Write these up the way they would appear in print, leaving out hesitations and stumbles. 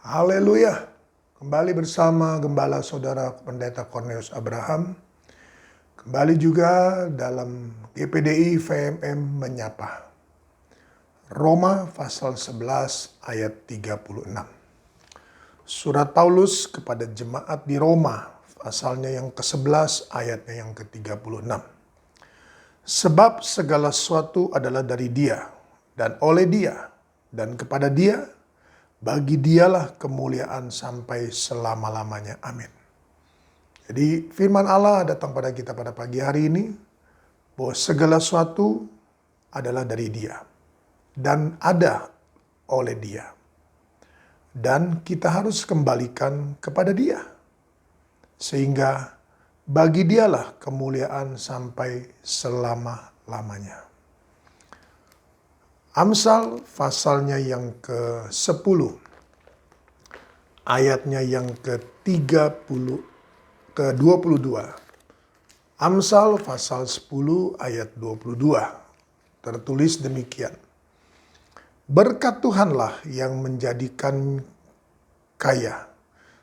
Haleluya. Kembali bersama Gembala Saudara Pendeta Cornelius Abraham. Kembali juga dalam GPDI VMM Menyapa. Roma pasal 11 ayat 36. Surat Paulus kepada jemaat di Roma, pasalnya yang ke-11 ayatnya yang ke-36. Sebab segala sesuatu adalah dari Dia, dan oleh Dia, dan kepada Dia, bagi Dialah kemuliaan sampai selama-lamanya. Amin. Jadi firman Allah datang pada kita pada pagi hari ini, bahwa segala sesuatu adalah dari Dia, dan ada oleh Dia. Dan kita harus kembalikan kepada Dia. Sehingga bagi Dialah kemuliaan sampai selama-lamanya. Amsal pasalnya yang ke-10, ayatnya yang ke-22. Amsal pasal 10 ayat 22. Tertulis demikian. Berkat Tuhanlah yang menjadikan kaya,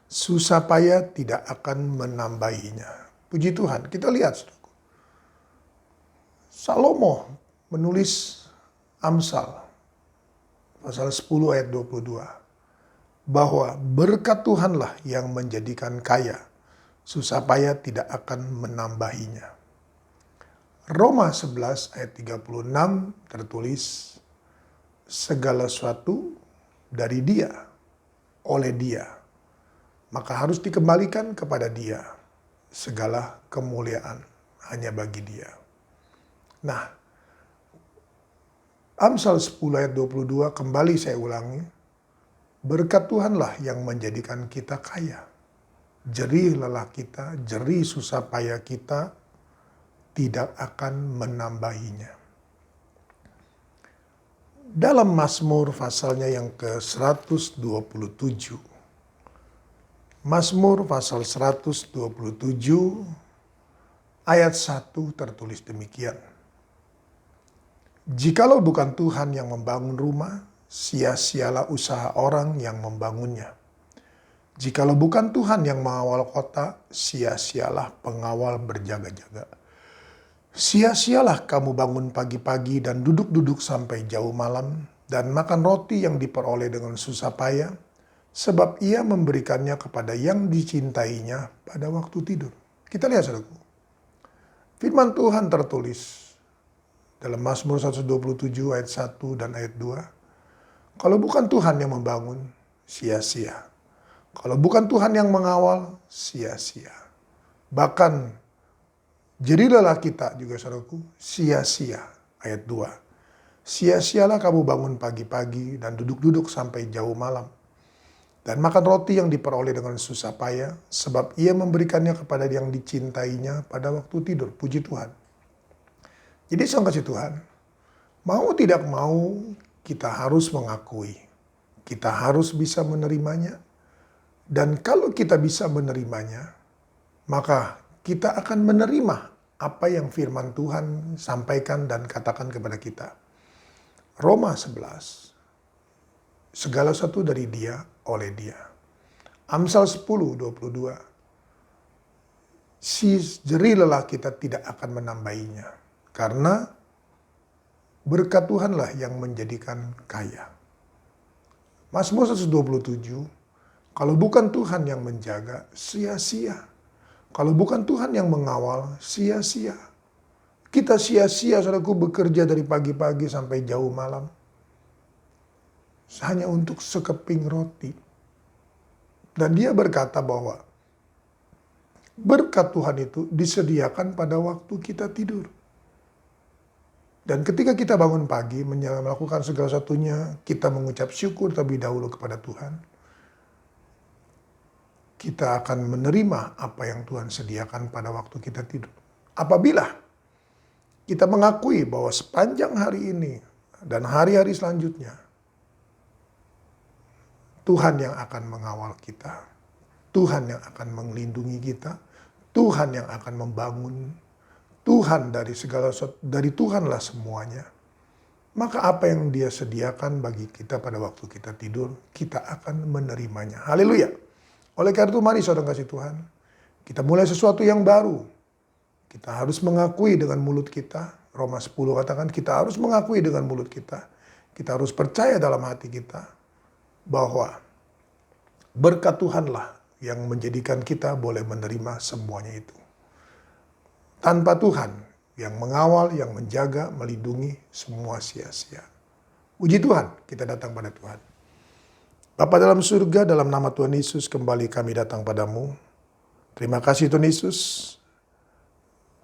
susah payah tidak akan menambahinya. Puji Tuhan, kita lihat saudaraku. Salomo menulis Amsal pasal 10 ayat 22. Bahwa berkat Tuhanlah yang menjadikan kaya, susah payah tidak akan menambahinya. Roma 11 ayat 36 tertulis, segala sesuatu dari Dia, oleh Dia, maka harus dikembalikan kepada Dia. Segala kemuliaan hanya bagi Dia. Nah, Amsal 10 ayat 22 kembali saya ulangi. Berkat Tuhanlah yang menjadikan kita kaya. Jerih lelah kita, jerih susah payah kita tidak akan menambahinya. Dalam Mazmur pasalnya yang ke-127. Mazmur pasal 127 ayat 1 tertulis demikian. Jikalau bukan Tuhan yang membangun rumah, sia-sialah usaha orang yang membangunnya. Jikalau bukan Tuhan yang mengawal kota, sia-sialah pengawal berjaga-jaga. Sia-sialah kamu bangun pagi-pagi dan duduk-duduk sampai jauh malam, dan makan roti yang diperoleh dengan susah payah, sebab Ia memberikannya kepada yang dicintainya pada waktu tidur. Kita lihat saudaraku. Firman Tuhan tertulis dalam Mazmur 127 ayat 1 dan ayat 2. Kalau bukan Tuhan yang membangun, sia-sia. Kalau bukan Tuhan yang mengawal, sia-sia. Bahkan jerilah kita juga saudaraku, sia-sia. Ayat 2. Sia-sialah kamu bangun pagi-pagi dan duduk-duduk sampai jauh malam. Dan makan roti yang diperoleh dengan susah payah, sebab Ia memberikannya kepada yang dicintainya pada waktu tidur. Puji Tuhan. Jadi saya kasih Tuhan, mau tidak mau kita harus mengakui. Kita harus bisa menerimanya. Dan kalau kita bisa menerimanya, maka kita akan menerima apa yang firman Tuhan sampaikan dan katakan kepada kita. Roma 11. Segala sesuatu dari Dia, oleh Dia. Amsal 10:22. Si jerih lelah kita tidak akan menambahinya. Karena berkat Tuhanlah yang menjadikan kaya. Mazmur 127. Kalau bukan Tuhan yang menjaga, sia-sia. Kalau bukan Tuhan yang mengawal, sia-sia. Kita sia-sia, saudaraku, bekerja dari pagi-pagi sampai jauh malam. Hanya untuk sekeping roti. Dan Dia berkata bahwa berkat Tuhan itu disediakan pada waktu kita tidur. Dan ketika kita bangun pagi, melakukan segala satunya, kita mengucap syukur terlebih dahulu kepada Tuhan. Kita akan menerima apa yang Tuhan sediakan pada waktu kita tidur. Apabila kita mengakui bahwa sepanjang hari ini dan hari-hari selanjutnya, Tuhan yang akan mengawal kita, Tuhan yang akan melindungi kita, Tuhan yang akan membangun, Tuhan dari segala sesuatu, dari Tuhanlah semuanya. maka apa yang Dia sediakan bagi kita pada waktu kita tidur, kita akan menerimanya. Haleluya. Oleh karena itu mari saudara kasih Tuhan, kita mulai sesuatu yang baru. Kita harus mengakui dengan mulut kita, Roma 10 katakan kita harus mengakui dengan mulut kita. Kita harus percaya dalam hati kita bahwa berkat Tuhanlah yang menjadikan kita boleh menerima semuanya itu. Tanpa Tuhan yang mengawal, yang menjaga, melindungi, semua sia-sia. Puji Tuhan, kita datang pada Tuhan. Bapa dalam surga, dalam nama Tuhan Yesus, kembali kami datang padamu. Terima kasih Tuhan Yesus.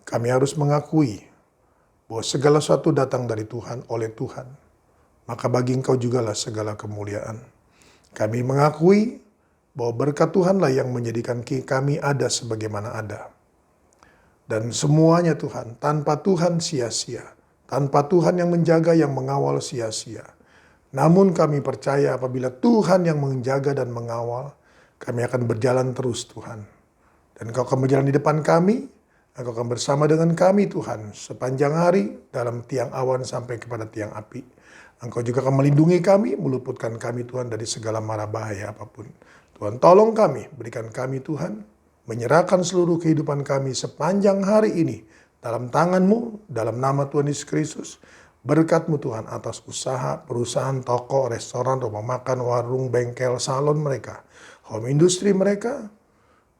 Kami harus mengakui bahwa segala sesuatu datang dari Tuhan, oleh Tuhan. Maka bagi Engkau jugalah segala kemuliaan. Kami mengakui bahwa berkat Tuhanlah yang menjadikan kami ada sebagaimana ada. Dan semuanya Tuhan, tanpa Tuhan sia-sia. Tanpa Tuhan yang menjaga, yang mengawal sia-sia. Namun kami percaya apabila Tuhan yang menjaga dan mengawal, kami akan berjalan terus Tuhan. Dan Engkau akan berjalan di depan kami, Engkau akan bersama dengan kami Tuhan sepanjang hari dalam tiang awan sampai kepada tiang api. Engkau juga akan melindungi kami, meluputkan kami Tuhan dari segala mara bahaya apapun. Tuhan tolong kami, berikan kami Tuhan, menyerahkan seluruh kehidupan kami sepanjang hari ini dalam tangan-Mu, dalam nama Tuhan Yesus Kristus. Berkat-Mu Tuhan atas usaha, perusahaan, toko, restoran, rumah makan, warung, bengkel, salon mereka, home industry mereka,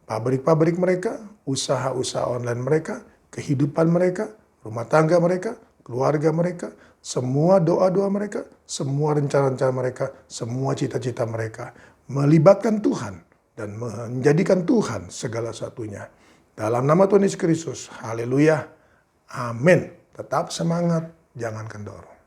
pabrik-pabrik mereka, usaha-usaha online mereka, kehidupan mereka, rumah tangga mereka, keluarga mereka, semua doa-doa mereka, semua rencana-rencana mereka, semua cita-cita mereka, melibatkan Tuhan dan menjadikan Tuhan segala satunya. Dalam nama Tuhan Yesus Kristus, haleluya, amin. Tetap semangat, jangan kendor.